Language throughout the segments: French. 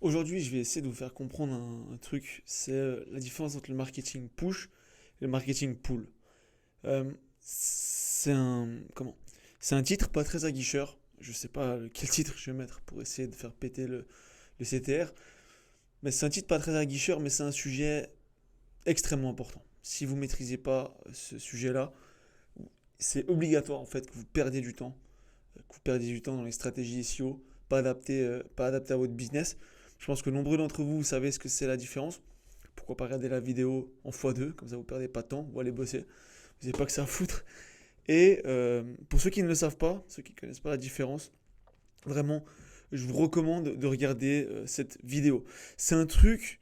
Aujourd'hui, je vais essayer de vous faire comprendre un truc, c'est la différence entre le marketing push et le marketing pull. C'est un comment? C'est un titre pas très aguicheur. Je sais pas quel titre je vais mettre pour essayer de faire péter le CTR, mais c'est un titre pas très aguicheur, mais c'est un sujet extrêmement important. Si vous maîtrisez pas ce sujet-là, c'est obligatoire en fait que vous perdiez du temps, dans les stratégies SEO, pas adaptées à votre business. Je pense que nombreux d'entre vous savez ce que c'est la différence. Pourquoi pas regarder la vidéo en x2, comme ça vous perdez pas de temps, vous allez bosser. Vous n'avez pas que ça à foutre. Et pour ceux qui ne le savent pas, ceux qui ne connaissent pas la différence, vraiment, je vous recommande de regarder cette vidéo. C'est un truc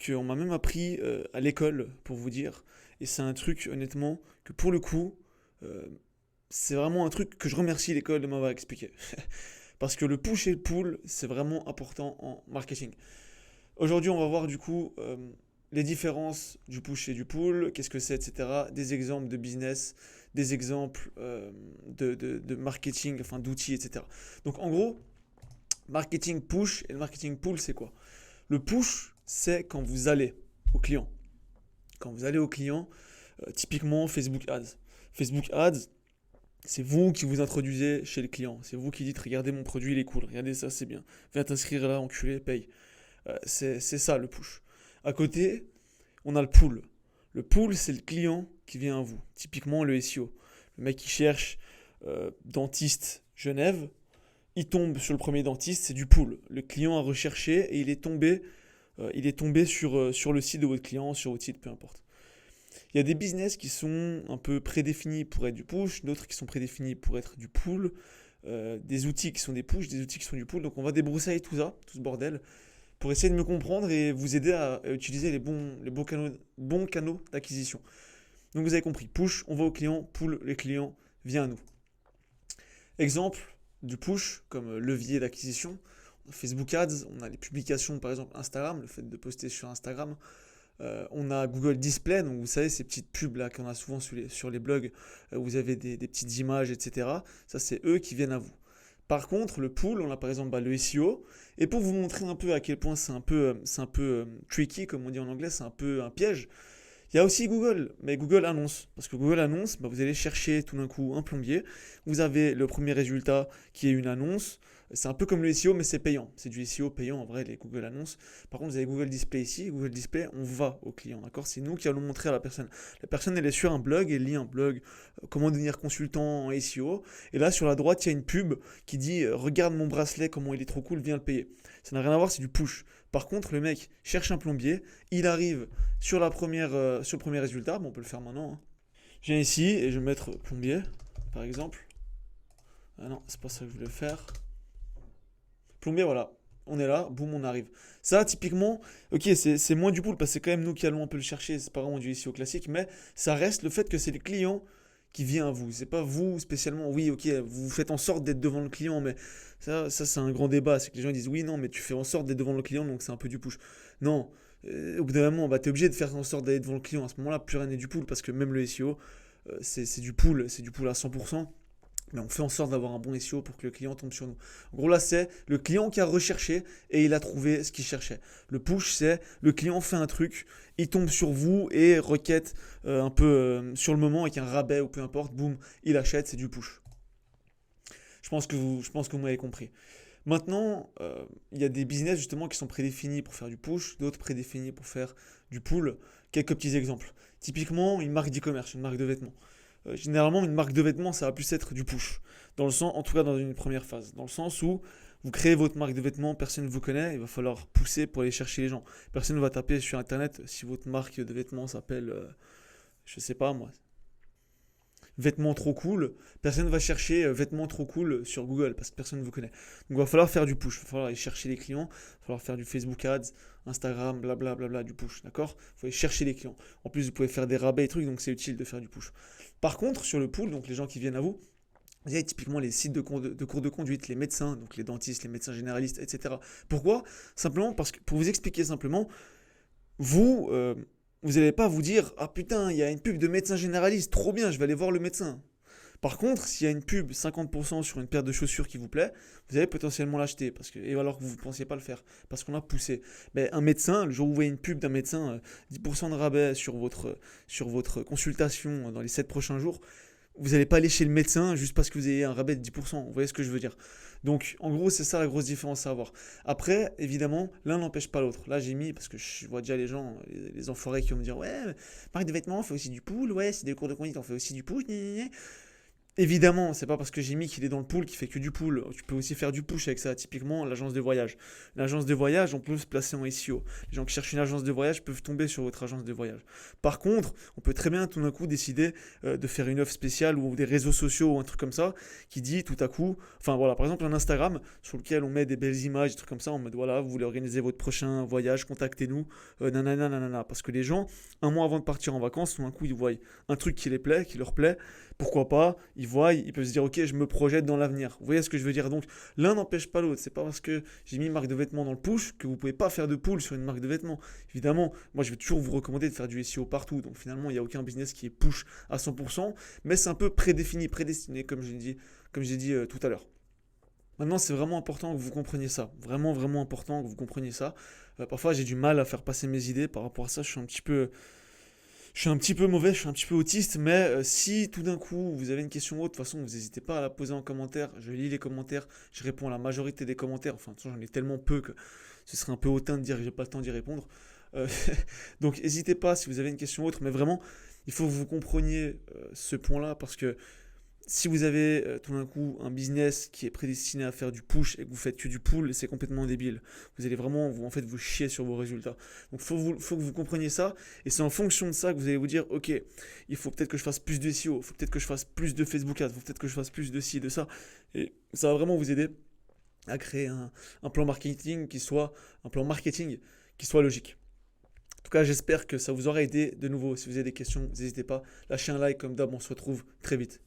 qu'on m'a même appris à l'école, pour vous dire. Et c'est un truc, honnêtement, que pour le coup, euh, c'est vraiment un truc que je remercie l'école de m'avoir expliqué. Parce que le push et le pull, c'est vraiment important en marketing. Aujourd'hui, on va voir du coup les différences du push et du pull, qu'est-ce que c'est, etc. Des exemples de business, des exemples de marketing, enfin d'outils, etc. Donc en gros, marketing push et le marketing pull, c'est quoi? Le push, c'est quand vous allez au client. Quand vous allez au client, typiquement Facebook Ads. Facebook Ads, c'est vous qui vous introduisez chez le client. C'est vous qui dites, regardez mon produit, il est cool, regardez ça, c'est bien. Viens t'inscrire là, enculé, paye. C'est ça le push. À côté, on a le pull. Le pull, c'est le client qui vient à vous. Typiquement le SEO. Le mec qui cherche dentiste Genève, il tombe sur le premier dentiste, c'est du pull. Le client a recherché et il est tombé sur le site de votre client, sur votre site, peu importe. Il y a des business qui sont un peu prédéfinis pour être du push, d'autres qui sont prédéfinis pour être du pull, des outils qui sont des push, des outils qui sont du pull. Donc on va débroussailler tout ça, tout ce bordel, pour essayer de me comprendre et vous aider à utiliser bons canaux d'acquisition. Donc vous avez compris, push, on va au client, pull, les clients, vient à nous. Exemple du push comme levier d'acquisition, Facebook Ads, on a les publications par exemple Instagram, le fait de poster sur Instagram. On a Google Display, donc vous savez ces petites pubs là qu'on a souvent sur les blogs, où vous avez des petites images, etc. Ça c'est eux qui viennent à vous. Par contre, le pull, on a par exemple le SEO. Et pour vous montrer un peu à quel point c'est un peu tricky, comme on dit en anglais, c'est un peu un piège, il y a aussi Google, mais Google annonce. Parce que Google annonce, vous allez chercher tout d'un coup un plombier. Vous avez le premier résultat qui est une annonce. C'est un peu comme le SEO, mais c'est payant. C'est du SEO payant en vrai, les Google annonces. Par contre, vous avez Google Display ici. Google Display, on va au client, d'accord? C'est nous qui allons montrer à la personne. La personne, elle est sur un blog, elle lit un blog, comment devenir consultant en SEO. Et là, sur la droite, il y a une pub qui dit regarde mon bracelet, comment il est trop cool, viens le payer. Ça n'a rien à voir, c'est du push. Par contre, le mec cherche un plombier, il arrive sur le premier résultat, bon, on peut le faire maintenant, hein. Je viens ici et je vais mettre plombier, par exemple. Ah non, c'est pas ça que je voulais faire. Plombier, voilà. On est là, boum, on arrive. Ça, typiquement, ok, c'est moins du pool parce que c'est quand même nous qui allons un peu le chercher. C'est pas vraiment du SEO classique, mais ça reste le fait que c'est le client qui vient à vous. C'est pas vous spécialement. Oui, ok, vous faites en sorte d'être devant le client, mais ça c'est un grand débat. C'est que les gens disent oui, non, mais tu fais en sorte d'être devant le client, donc c'est un peu du push. Non, au bout d'un moment, bah, t'es obligé de faire en sorte d'être devant le client. À ce moment-là, plus rien n'est du pool parce que même le SEO, c'est du pool à 100%. Mais on fait en sorte d'avoir un bon SEO pour que le client tombe sur nous. En gros, là, c'est le client qui a recherché et il a trouvé ce qu'il cherchait. Le push, c'est le client fait un truc, il tombe sur vous et requête un peu sur le moment avec un rabais ou peu importe, boum, il achète, c'est du push. Je pense que vous m'avez compris. Maintenant, il y a des business justement qui sont prédéfinis pour faire du push, d'autres prédéfinis pour faire du pull. Quelques petits exemples. Typiquement, une marque d'e-commerce, une marque de vêtements. Généralement, une marque de vêtements, ça va plus être du push. Dans le sens, en tout cas dans une première phase. Dans le sens où vous créez votre marque de vêtements, personne ne vous connaît, il va falloir pousser pour aller chercher les gens. Personne ne va taper sur internet si votre marque de vêtements s'appelle, je sais pas moi, vêtements trop cool. Personne ne va chercher vêtements trop cool sur Google parce que personne ne vous connaît. Donc il va falloir faire du push, il va falloir aller chercher les clients, il va falloir faire du Facebook Ads, Instagram, blablabla, bla bla, du push, d'accord? Il faut aller chercher les clients. En plus, vous pouvez faire des rabais et trucs, donc c'est utile de faire du push. Par contre, sur le pull, donc les gens qui viennent à vous, vous avez typiquement les sites de cours de conduite, les médecins, donc les dentistes, les médecins généralistes, etc. Pourquoi? Simplement parce que, pour vous expliquer simplement, vous, vous n'allez pas vous dire ah putain, il y a une pub de médecin généraliste, trop bien, je vais aller voir le médecin. Par contre, s'il y a une pub 50% sur une paire de chaussures qui vous plaît, vous allez potentiellement l'acheter et alors que vous ne pensiez pas le faire parce qu'on a poussé. Mais un médecin, le jour où vous voyez une pub d'un médecin, 10% de rabais sur votre consultation dans les 7 prochains jours, vous n'allez pas aller chez le médecin juste parce que vous avez un rabais de 10%. Vous voyez ce que je veux dire? Donc, en gros, c'est ça la grosse différence à avoir. Après, évidemment, l'un n'empêche pas l'autre. Là, j'ai mis, parce que je vois déjà les gens, les enfoirés qui vont me dire, ouais, marque de vêtements, on fait aussi du pull, ouais, c'est des cours de conduite, on fait aussi du push, gna, gna, gna. Évidemment, c'est pas parce que j'ai mis qu'il est dans le pool qu'il fait que du pool. Tu peux aussi faire du push avec ça. Typiquement, l'agence de voyage. L'agence de voyage, on peut se placer en SEO. Les gens qui cherchent une agence de voyage peuvent tomber sur votre agence de voyage. Par contre, on peut très bien tout d'un coup décider de faire une offre spéciale ou des réseaux sociaux ou un truc comme ça qui dit tout à coup, enfin voilà, par exemple un Instagram sur lequel on met des belles images, des trucs comme ça, en mode voilà, vous voulez organiser votre prochain voyage, contactez-nous, nanana, nanana. Parce que les gens, un mois avant de partir en vacances, tout d'un coup, ils voient un truc qui les plaît, qui leur plaît. Pourquoi pas, ils voient, ils peuvent se dire ok, je me projette dans l'avenir. Vous voyez ce que je veux dire? Donc l'un n'empêche pas l'autre. C'est pas parce que j'ai mis une marque de vêtements dans le push que vous pouvez pas faire de pull sur une marque de vêtements. Évidemment, moi je vais toujours vous recommander de faire du SEO partout. Donc finalement, il n'y a aucun business qui est push à 100%, mais c'est un peu prédéfini, prédestiné, comme j'ai dit tout à l'heure. Maintenant, c'est vraiment important que vous compreniez ça. Vraiment, vraiment important que vous compreniez ça. Parfois, j'ai du mal à faire passer mes idées par rapport à ça. Je suis un petit peu mauvais, je suis un petit peu autiste, mais si tout d'un coup vous avez une question autre, de toute façon vous n'hésitez pas à la poser en commentaire. Je lis les commentaires, je réponds à la majorité des commentaires. Enfin, de toute façon, j'en ai tellement peu que ce serait un peu hautain de dire que j'ai pas le temps d'y répondre. Euh, donc n'hésitez pas si vous avez une question autre, mais vraiment, il faut que vous compreniez ce point-là parce que si vous avez tout d'un coup un business qui est prédestiné à faire du push et que vous faites que du pull, c'est complètement débile. Vous allez vraiment en fait, vous chier sur vos résultats. Donc faut que vous compreniez ça et c'est en fonction de ça que vous allez vous dire ok, il faut peut-être que je fasse plus de SEO, il faut peut-être que je fasse plus de Facebook Ads, il faut peut-être que je fasse plus de ci, de ça. Et ça va vraiment vous aider à créer un plan marketing qui soit logique. En tout cas, j'espère que ça vous aura aidé. De nouveau, si vous avez des questions, n'hésitez pas. Lâchez un like comme d'hab, on se retrouve très vite.